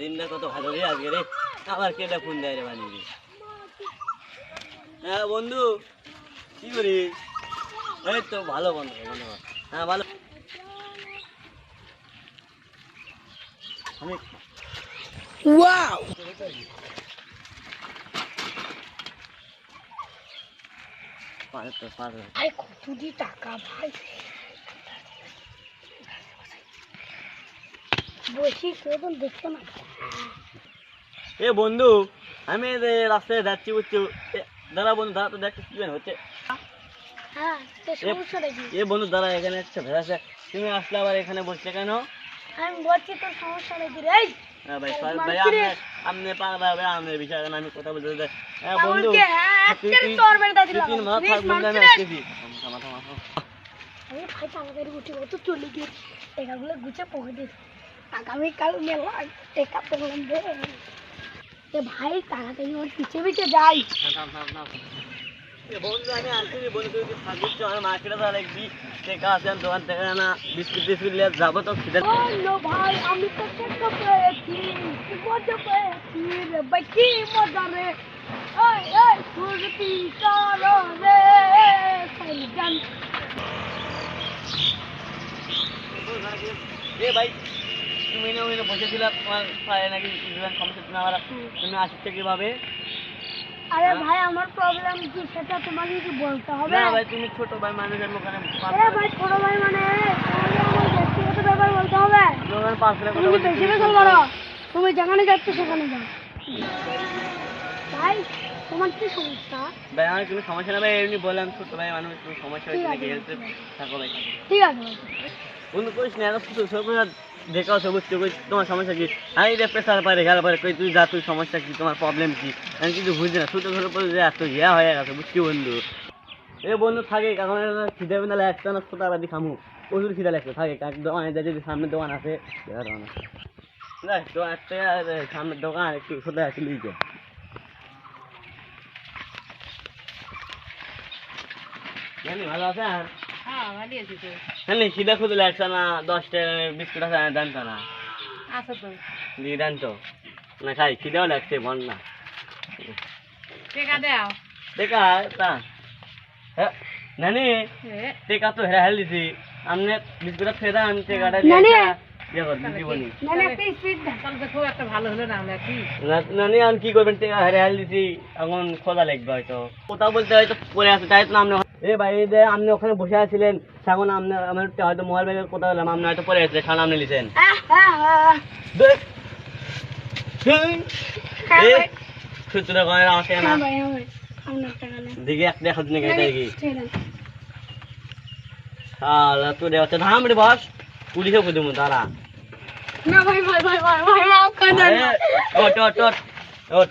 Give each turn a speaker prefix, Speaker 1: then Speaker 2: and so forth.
Speaker 1: দিনটা কত ভালো রে আজকে রে। আবার কেটা ফোন দেয় রে বানি রে। হ্যাঁ বন্ধু, কি করিস? এই তো ভালো বন্ধু, ধন্যবাদ। হ্যাঁ ভালো। আমি
Speaker 2: ওয়াও ভাই কতটি টাকা ভাই বসি কেউ দেখছো না।
Speaker 1: এ বন্ধু, আমি রাস্তায় যাচ্ছি বুঝছো। দাঁড়া বন্ধু, দাঁড়া তো দেখতে কি হচ্ছে।
Speaker 2: হ্যাঁ তো সমস্যাটা কি?
Speaker 1: এ বন্ধু দাঁড়া, এখানে একটা ভেড়া আছে। তুমি আসলে আবার এখানে বসলে কেন?
Speaker 2: আমি বলছি তোর সমস্যাটা কি রে? এই
Speaker 1: হ্যাঁ ভাই, সরি ভাই, আপনি পাগলা হবে, আপনার বিষয়ে আমি কথা বলতে চাই। হ্যাঁ বন্ধু,
Speaker 2: পাগলকে আজকে তোর মেরে দাও দিলাম।
Speaker 1: তুই মাথা থাক বন্ধু, আমি আসতেছি। মাথা মাথা
Speaker 2: আমি ভাই তাড়াতাড়ি উঠে কত চলে গিয়ে টাকাগুলো গুছে পকেটে আগামীকাল মেলা টাকা পেলাম রে। এ ভাই তাড়াতাড়ি ওর পিছে পিছে যাই।
Speaker 1: বন্ধু আমি আসছি বন্ধু, তুই যদি থাকিস তো আমার মার্কেটে তো লাগবি। টাকা আছে দোকান থেকে না, বিস্কুট টিস্কুট নিয়ে যাবো তো খিদে।
Speaker 2: বললো ভাই আমি তো টাকা পেয়েছি, কি মজা পেয়েছি রে ভাই, কি মজা রে। ওই ওই ফুর্তি করো রে সাইজান।
Speaker 1: এ ভাই, তুমি না ওইখানে বসেছিলাম, তোমার পায়ে নাকি সমস্যা, তুমি আবার তুমি আসছে কিভাবে?
Speaker 2: আরে ভাই আমার প্রবলেম কি সেটা তোমাকে কি বলতে হবে?
Speaker 1: না ভাই, তুমি ছোট ভাই মানুষের ওখানে
Speaker 2: আরে ভাই ছোট ভাই মানে তোমাকে আমার ব্যক্তিগত ব্যাপার বলতে হবে? তুমি কি বেশি বেশি বলো? তুমি যেখানে যাচ্ছ সেখানে যাও। ভাই তোমার কি সমস্যা?
Speaker 1: ভাই আমার কোনো সমস্যা না ভাই, এমনি বললাম ছোট ভাই মানুষ, কোনো সমস্যা হয়েছে নাকি? হেল্প থাকো ভাই।
Speaker 2: ঠিক আছে ভাই।
Speaker 1: বন্ধু করিস না, সব দেখাও সবুজ কই, তোমার সমস্যা কি? আমি যে প্রেসার পারে গেল পরে কই তুই যা, তুই সমস্যা কি, তোমার প্রবলেম কি? আমি কিছু বুঝি না, ছোট ছোট পরে যে এত ইয়া হয়ে গেছে বুঝছি বন্ধু। এ বন্ধু থাকে কারণ খিদে বিন্দা লাগছে না, ছোটা বাদি খামু, প্রচুর খিদে লাগছে। থাকে দোকানে যায়, যদি সামনের দোকান আছে সামনের দোকান একটু ছোট আছে লিখে। ভালো আছে?
Speaker 3: হ্যাঁ ভালো আছি তো।
Speaker 1: হ্যাঁ খিদে খুদে লাগছে না, 10টা বিস্কুট আছে দেন তো না?
Speaker 3: আচ্ছা তো
Speaker 1: দিয়ে দেন তো না, খাই খিদেও লাগছে বল না।
Speaker 3: টাকা দাও।
Speaker 1: টেকা তা হ্যাঁ নানি, টেকা তো হেরা হেল দিছি, আপনি বিস্কুটটা খেয়ে দেন, আমি টেকাটা
Speaker 2: নানি!
Speaker 1: ইয়ে করবেন জীবনী।
Speaker 2: মানে একটা স্পিড দাও।
Speaker 3: তাহলে তো খুব একটা ভালো হলো না আমরা কি?
Speaker 1: নানি আমি কি করবেন, টেকা হেরা হেল দিছি, এখন খোঁজা লাগবে হয়তো, কোথাও বলতে হয়তো পড়ে আছে, তাই তো আপনি। এ ভাই এই যে আপনি ওখানে বসে আছিলেন, তখন আপনি আমার হয়তো মোবাইল ব্যাগের কোথাও গেলাম, আপনি হয়তো পড়ে আছে, খান আপনি লিখেন। সূত্র করে আসে না
Speaker 2: হ্যাঁ ভাই হ্যাঁ ভাই আপনার টাকা নেই।
Speaker 1: দিকে একটা দেখা দিনে গেছে দেখি।
Speaker 2: ঠিক আছে।
Speaker 1: তুই হচ্ছে ধাম রে বস, পুলিশে বুঝবো তারা।
Speaker 2: না ভাই ভাই ভাই ভাই ভাই মাফ করে দেন।
Speaker 1: ওট ওট ওট ওট